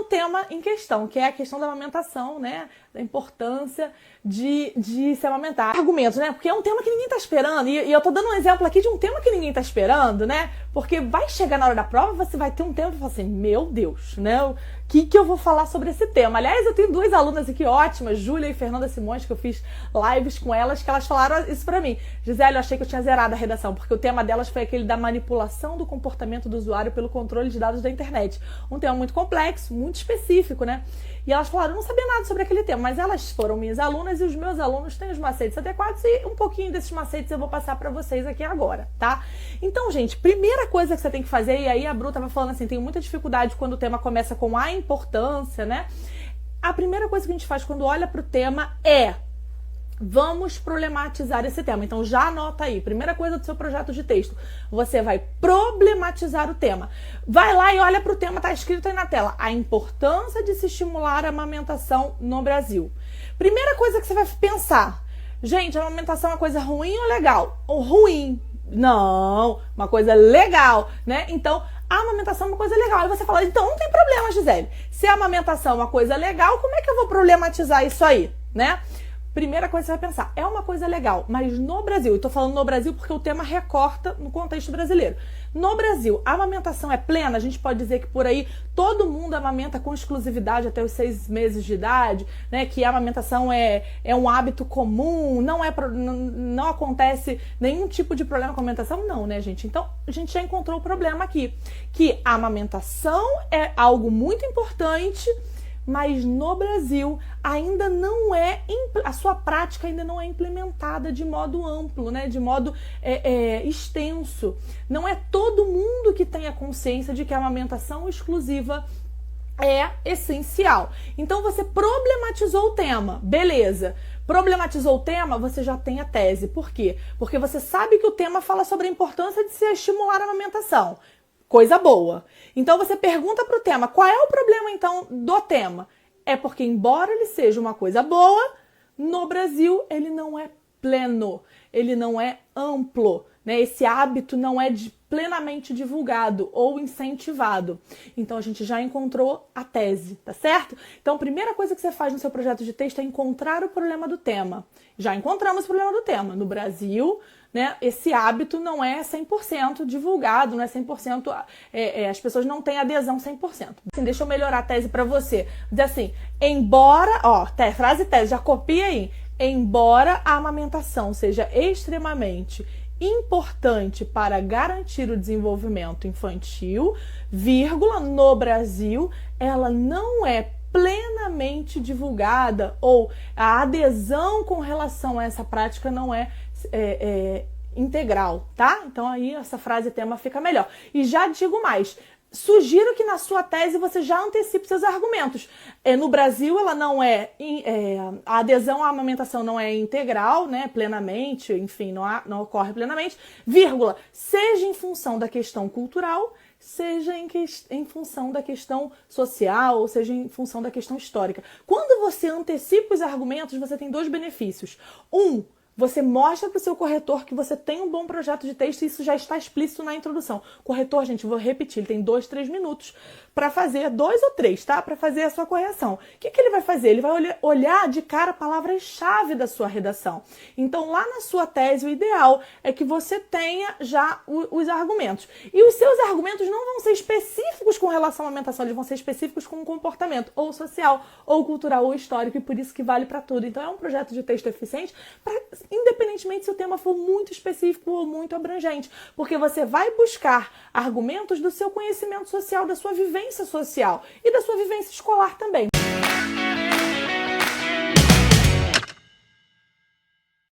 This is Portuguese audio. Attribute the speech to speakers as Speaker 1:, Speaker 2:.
Speaker 1: tema em questão, que é a questão da amamentação, né? Da importância de se amamentar. Argumentos, né? Porque é um tema que ninguém tá esperando. E eu tô dando um exemplo aqui de um tema que ninguém tá esperando, né? Porque vai chegar na hora da prova, você vai ter um tempo e falar assim, meu Deus, né? O que eu vou falar sobre esse tema? Aliás, eu tenho duas alunas aqui ótimas, Júlia e Fernanda Simões, que eu fiz lives com elas, que elas falaram isso pra mim. Gisele, eu achei que eu tinha zerado a redação, porque o tema delas foi aquele da manipulação do comportamento do usuário pelo controle de dados da internet. Um tema muito complexo, muito específico, né? E elas falaram, eu não sabia nada sobre aquele tema, mas elas foram minhas alunas e os meus alunos têm os macetes adequados e um pouquinho desses macetes eu vou passar pra vocês aqui agora, tá? Então, gente, primeira coisa que você tem que fazer, e aí a Bru tava falando assim, tem muita dificuldade quando o tema começa com a importância, né? A primeira coisa que a gente faz quando olha pro tema é vamos problematizar esse tema. Então já anota aí, primeira coisa do seu projeto de texto, você vai problematizar o tema. Vai lá e olha para o tema, tá escrito aí na tela, a importância de se estimular a amamentação no Brasil. Primeira coisa que você vai pensar, gente, a amamentação é uma coisa ruim ou legal? Ou ruim? Não, uma coisa legal, né? Então, a amamentação é uma coisa legal. E você fala, então não tem problema, Gisele. Se a amamentação é uma coisa legal, como é que eu vou problematizar isso aí, né? Primeira coisa que você vai pensar, é uma coisa legal, mas no Brasil, eu tô falando no Brasil porque o tema recorta no contexto brasileiro. No Brasil, a amamentação é plena? A gente pode dizer que por aí todo mundo amamenta com exclusividade até os 6 meses de idade, né? Que a amamentação é um hábito comum, não acontece nenhum tipo de problema com a amamentação? Não, né, gente? Então, a gente já encontrou o problema aqui, que a amamentação é algo muito importante, mas no Brasil ainda não é, a sua prática ainda não é implementada de modo amplo, né? De modo extenso. Não é todo mundo que tem a consciência de que a amamentação exclusiva é essencial. Então você problematizou o tema, beleza. Problematizou o tema, você já tem a tese. Por quê? Porque você sabe que o tema fala sobre a importância de se estimular a amamentação. Coisa boa. Então você pergunta para o tema, qual é o problema então do tema? É porque embora ele seja uma coisa boa, no Brasil ele não é pleno, ele não é amplo, né? Esse hábito não é plenamente divulgado ou incentivado. Então a gente já encontrou a tese, tá certo? Então a primeira coisa que você faz no seu projeto de texto é encontrar o problema do tema. Já encontramos o problema do tema. No Brasil, né, esse hábito não é 100% divulgado, não é 100%, as pessoas não têm adesão 100%. Assim, deixa eu melhorar a tese para você. Diz assim, embora, frase tese, já copia aí. Embora a amamentação seja extremamente importante para garantir o desenvolvimento infantil, vírgula, no Brasil, ela não é plenamente divulgada ou a adesão com relação a essa prática não é integral, tá? Então aí essa frase tema fica melhor. E já digo mais, sugiro que na sua tese você já antecipe seus argumentos. No Brasil ela não a adesão à amamentação não é integral, né, plenamente, enfim, não ocorre plenamente, vírgula, seja em função da questão cultural, seja em função da questão social, ou seja em função da questão histórica. Quando você antecipa os argumentos, você tem 2 benefícios. Você mostra para o seu corretor que você tem um bom projeto de texto e isso já está explícito na introdução. Corretor, gente, vou repetir, ele tem 2, 3 minutos para fazer, 2 ou 3, tá? Para fazer a sua correção. O que ele vai fazer? Ele vai olhar de cara a palavra-chave da sua redação. Então, lá na sua tese, o ideal é que você tenha já os argumentos. E os seus argumentos não vão ser específicos com relação à amamentação, eles vão ser específicos com o comportamento, ou social, ou cultural, ou histórico, e por isso que vale para tudo. Então, é um projeto de texto eficiente independentemente se o tema for muito específico ou muito abrangente, porque você vai buscar argumentos do seu conhecimento social, da sua vivência social e da sua vivência escolar também.